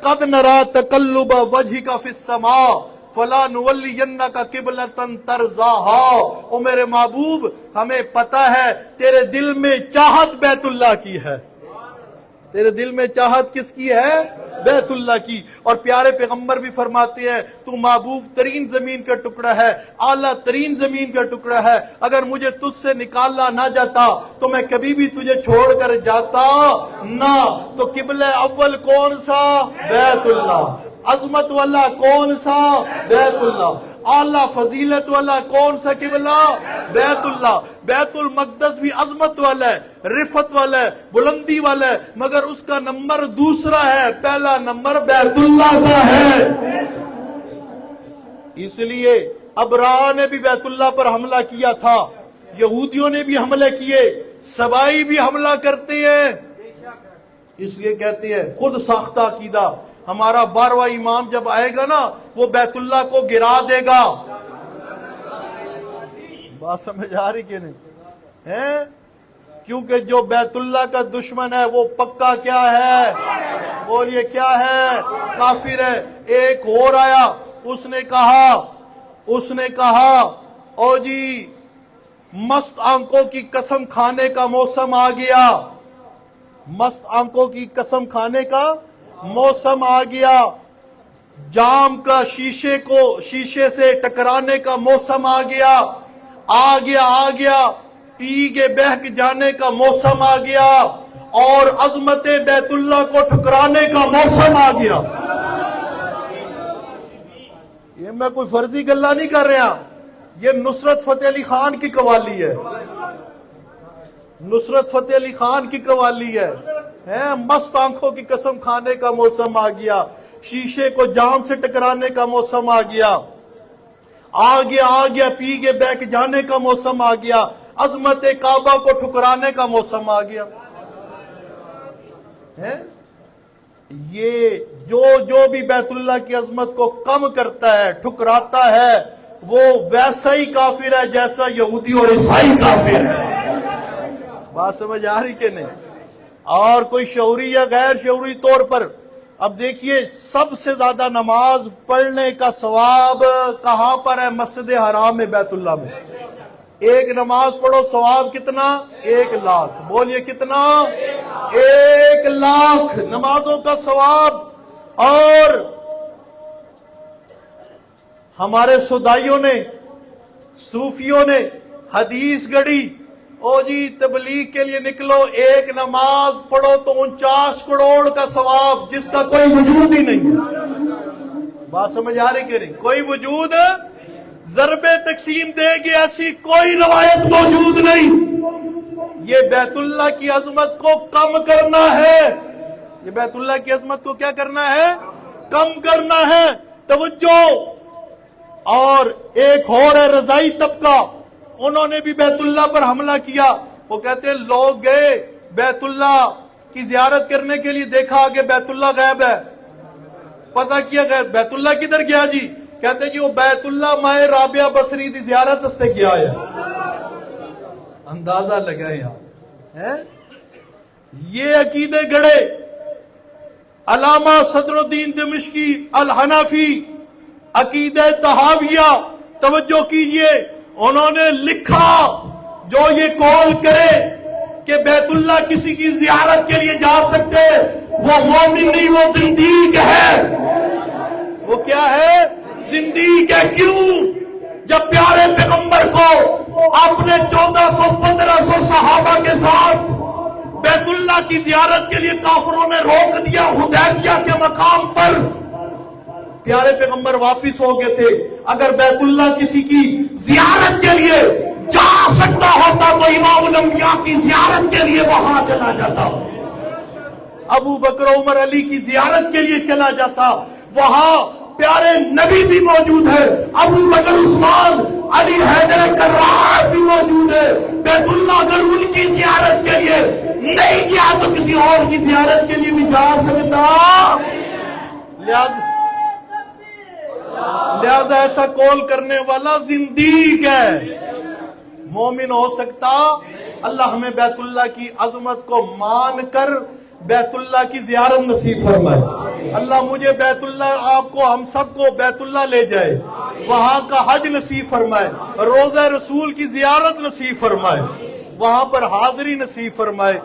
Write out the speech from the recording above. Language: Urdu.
قد نرا تقلب وجهک فی السماء فلا نولینک قبلۃ ترضاها، او میرے محبوب ہمیں پتہ ہے تیرے دل میں چاہت بیت اللہ کی ہے، تیرے دل میں چاہت کس کی ہے؟ بیت اللہ کی۔ اور پیارے پیغمبر بھی فرماتے ہیں تو محبوب ترین زمین کا ٹکڑا ہے، اعلیٰ ترین زمین کا ٹکڑا ہے، اگر مجھے تجھ سے نکالا نہ جاتا تو میں کبھی بھی تجھے چھوڑ کر جاتا نہ۔ تو قبلہ اول کون سا؟ بیت اللہ۔ عظمت والا کون سا؟ بیت اللہ۔ اعلیٰ فضیلت والا کون سا قبلہ؟ بیت اللہ۔ بیت المقدس بھی عظمت والا ہے، رفعت والا ہے، بلندی والا ہے، مگر اس کا نمبر دوسرا ہے، پہلا نمبر بیت اللہ کا ہے۔ اس لیے ابراہ نے بھی بیت اللہ پر حملہ کیا تھا، یہودیوں نے بھی حملے کیے، سبائی بھی حملہ کرتے ہیں، اس لیے کہتے ہیں خود ساختہ عقیدہ ہمارا 12واں امام جب آئے گا نا وہ بیت اللہ کو گرا دے گا۔ بات سمجھ آ رہی کہ نہیں ہے؟ کیونکہ جو بیت اللہ کا دشمن ہے وہ پکا کیا ہے؟ بولیے کیا ہے؟ کافر ہے۔ ایک اور آیا، اس نے کہا او جی مست آنکھوں کی قسم کھانے کا موسم آ گیا، مست آنکھوں کی قسم کھانے کا موسم آ گیا، جام کا شیشے سے ٹکرانے کا موسم آ گیا، پی کے بہک جانے کا موسم آ گیا، اور عظمت بیت اللہ کو ٹھکرانے کا موسم آ گیا۔ یہ میں کوئی فرضی گلہ نہیں کر رہا، یہ نصرت فتح علی خان کی قوالی ہے، نصرت فتح علی خان کی قوالی ہے۔ مست آنکھوں کی قسم کھانے کا موسم آ گیا، شیشے کو جام سے ٹکرانے کا موسم آ گیا، پی کے بہک جانے کا موسم آ گیا، عظمت کعبہ کو ٹھکرانے کا موسم آ گیا۔ یہ جو بھی بیت اللہ کی عظمت کو کم کرتا ہے، ٹھکراتا ہے، وہ ویسا ہی کافر ہے جیسا یہودی اور عیسائی کافر ہے۔ بات سمجھ آ رہی کہ نہیں؟ اور کوئی شعوری یا غیر شعوری طور پر اب دیکھیے سب سے زیادہ نماز پڑھنے کا ثواب کہاں پر ہے؟ مسجد حرام میں، بیت اللہ میں۔ ایک نماز پڑھو ثواب کتنا؟ 1 لاکھ۔ بولیے کتنا؟ 1 لاکھ نمازوں کا ثواب۔ اور ہمارے سودائیوں نے، صوفیوں نے حدیث گڑی، او جی تبلیغ کے لیے نکلو، 1 نماز پڑھو تو 49 کروڑ کا ثواب، جس کا کوئی وجود ہی نہیں ہے۔ بات سمجھ آ رہی کہ نہیں؟ کوئی وجود، ضرب تقسیم دے گی ایسی کوئی روایت موجود نہیں۔ یہ بیت اللہ کی عظمت کو کم کرنا ہے، یہ بیت اللہ کی عظمت کو کیا کرنا ہے؟ کم کرنا ہے۔ توجہ۔ اور ایک اور ہے رضائی طبقہ، انہوں نے بھی بیت اللہ پر حملہ کیا۔ وہ کہتے ہیں لوگ گئے بیت اللہ کی زیارت کرنے کے لیے، دیکھا کہ بیت اللہ غائب ہے، پتہ کیا گیا بیت اللہ کدھر گیا جی؟ کہتے جی وہ بیت اللہ مائے رابعہ بصری دی زیارت استے گیا ہے۔ اندازہ لگائیں آپ، یہ عقیدے گڑے علامہ صدر الدین دمشقی الحنفی عقیدہ طحاویہ۔ توجہ کیجئے، انہوں نے لکھا جو یہ قول کرے کہ بیت اللہ کسی کی زیارت کے لیے جا سکتے، وہ مومن نہیں، وہ زندیق ہے۔ وہ کیا ہے؟ زندیق ہے۔ کیوں؟ جب پیارے پیغمبر کو اپنے 1400-1500 صحابہ کے ساتھ بیت اللہ کی زیارت کے لیے کافروں نے روک دیا حدیبیہ کے مقام پر، پیارے پیغمبر واپس ہو گئے تھے۔ اگر بیت اللہ کسی کی زیارت کے لیے جا سکتا ہوتا تو امام الانبیاء کی زیارت کے لیے وہاں چلا جاتا، ابو بکر عمر علی کی زیارت کے لیے چلا جاتا۔ وہاں پیارے نبی بھی موجود ہے، ابو بکر عثمان علی حیدر کرار بھی موجود ہے۔ بیت اللہ اگر ان کی زیارت کے لیے نہیں گیا تو کسی اور کی زیارت کے لیے بھی جا سکتا۔ لہذا ایسا قول کرنے والا زندیق ہے، مومن ہو سکتا۔ اللہ ہمیں بیت اللہ کی عظمت کو مان کر بیت اللہ کی زیارت نصیب فرمائے، اللہ مجھے بیت اللہ، آپ کو، ہم سب کو بیت اللہ لے جائے، وہاں کا حج نصیب فرمائے، روضہ رسول کی زیارت نصیب فرمائے، وہاں پر حاضری نصیب فرمائے،